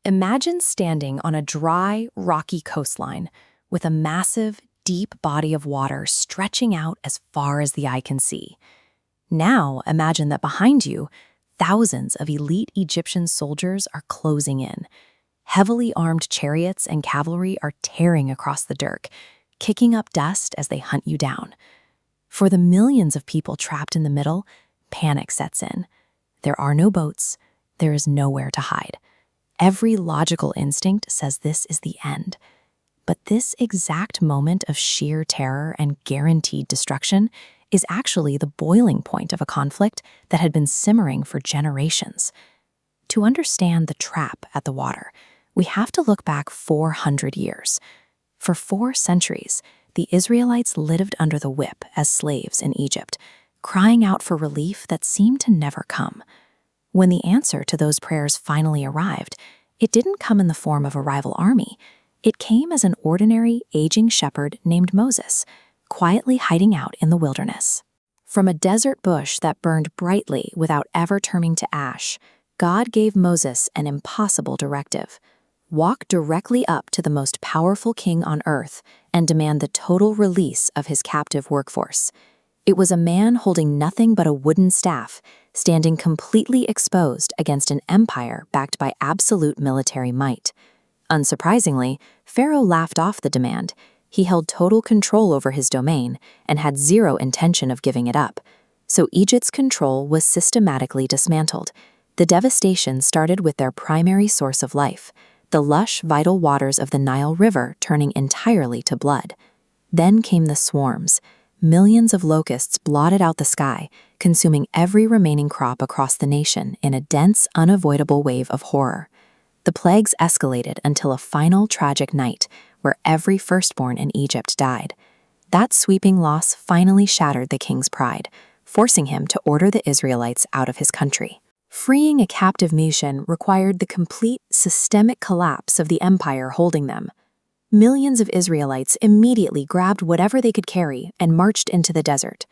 Imagine standing on a dry, rocky coastline with a massive, deep body of water stretching out as far as the eye can see. Now imagine that behind you, thousands of elite Egyptian soldiers are closing in. Heavily armed chariots and cavalry are tearing across the dirt, kicking up dust as they hunt you down. For the millions of people trapped in the middle, panic sets in. There are no boats. There is nowhere to hide. Every logical instinct says this is the end. But this exact moment of sheer terror and guaranteed destruction is actually the boiling point of a conflict that had been simmering for generations. To understand the trap at the water, we have to look back 400 years. For 4 centuries, the Israelites lived under the whip as slaves in Egypt, crying out for relief that seemed to never come. When the answer to those prayers finally arrived, it didn't come in the form of a rival army. It came as an ordinary, aging shepherd named Moses, quietly hiding out in the wilderness. From a desert bush that burned brightly without ever turning to ash, God gave Moses an impossible directive: walk directly up to the most powerful king on earth and demand the total release of his captive workforce. It was a man holding nothing but a wooden staff, standing completely exposed against an empire backed by absolute military might. Unsurprisingly, Pharaoh laughed off the demand. He held total control over his domain and had zero intention of giving it up. So Egypt's control was systematically dismantled. The devastation started with their primary source of life, the lush, vital waters of the Nile River turning entirely to blood. Then came the swarms. Millions of locusts blotted out the sky, consuming every remaining crop across the nation in a dense, unavoidable wave of horror. The plagues escalated until a final tragic night where every firstborn in Egypt died. That sweeping loss finally shattered the king's pride, forcing him to order the Israelites out of his country. Freeing a captive nation required the complete, systemic collapse of the empire holding them. Millions of Israelites immediately grabbed whatever they could carry and marched into the desert.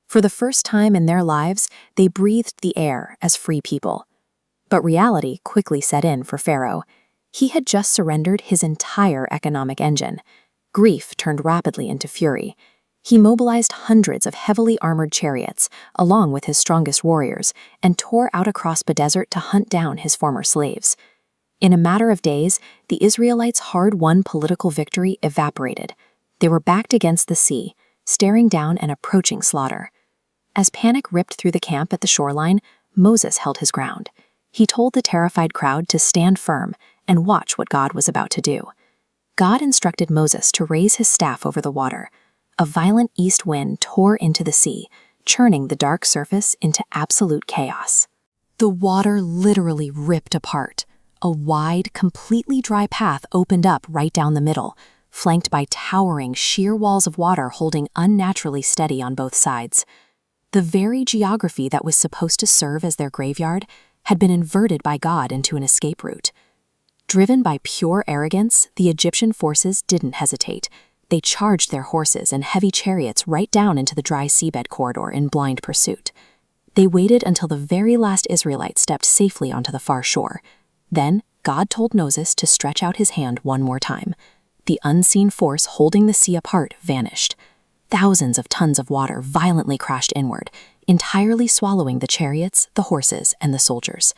For the first time in their lives, they breathed the air as free people. But reality quickly set in for Pharaoh. He had just surrendered his entire economic engine. Grief turned rapidly into fury. He mobilized hundreds of heavily armored chariots, along with his strongest warriors, and tore out across the desert to hunt down his former slaves. In a matter of days, the Israelites' hard-won political victory evaporated. They were backed against the sea, staring down an approaching slaughter. As panic ripped through the camp at the shoreline, Moses held his ground. He told the terrified crowd to stand firm and watch what God was about to do. God instructed Moses to raise his staff over the water. A violent east wind tore into the sea, churning the dark surface into absolute chaos. The water literally ripped apart. A wide, completely dry path opened up right down the middle, flanked by towering, sheer walls of water holding unnaturally steady on both sides. The very geography that was supposed to serve as their graveyard had been inverted by God into an escape route. Driven by pure arrogance, the Egyptian forces didn't hesitate. They charged their horses and heavy chariots right down into the dry seabed corridor in blind pursuit. They waited until the very last Israelite stepped safely onto the far shore. Then, God told Moses to stretch out his hand one more time. The unseen force holding the sea apart vanished. Thousands of tons of water violently crashed inward, entirely swallowing the chariots, the horses, and the soldiers.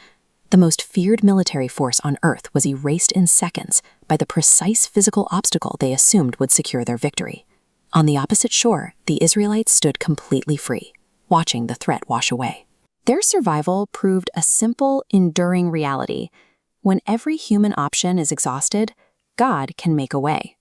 The most feared military force on earth was erased in seconds by the precise physical obstacle they assumed would secure their victory. On the opposite shore, the Israelites stood completely free, watching the threat wash away. Their survival proved a simple, enduring reality. When every human option is exhausted, God can make a way.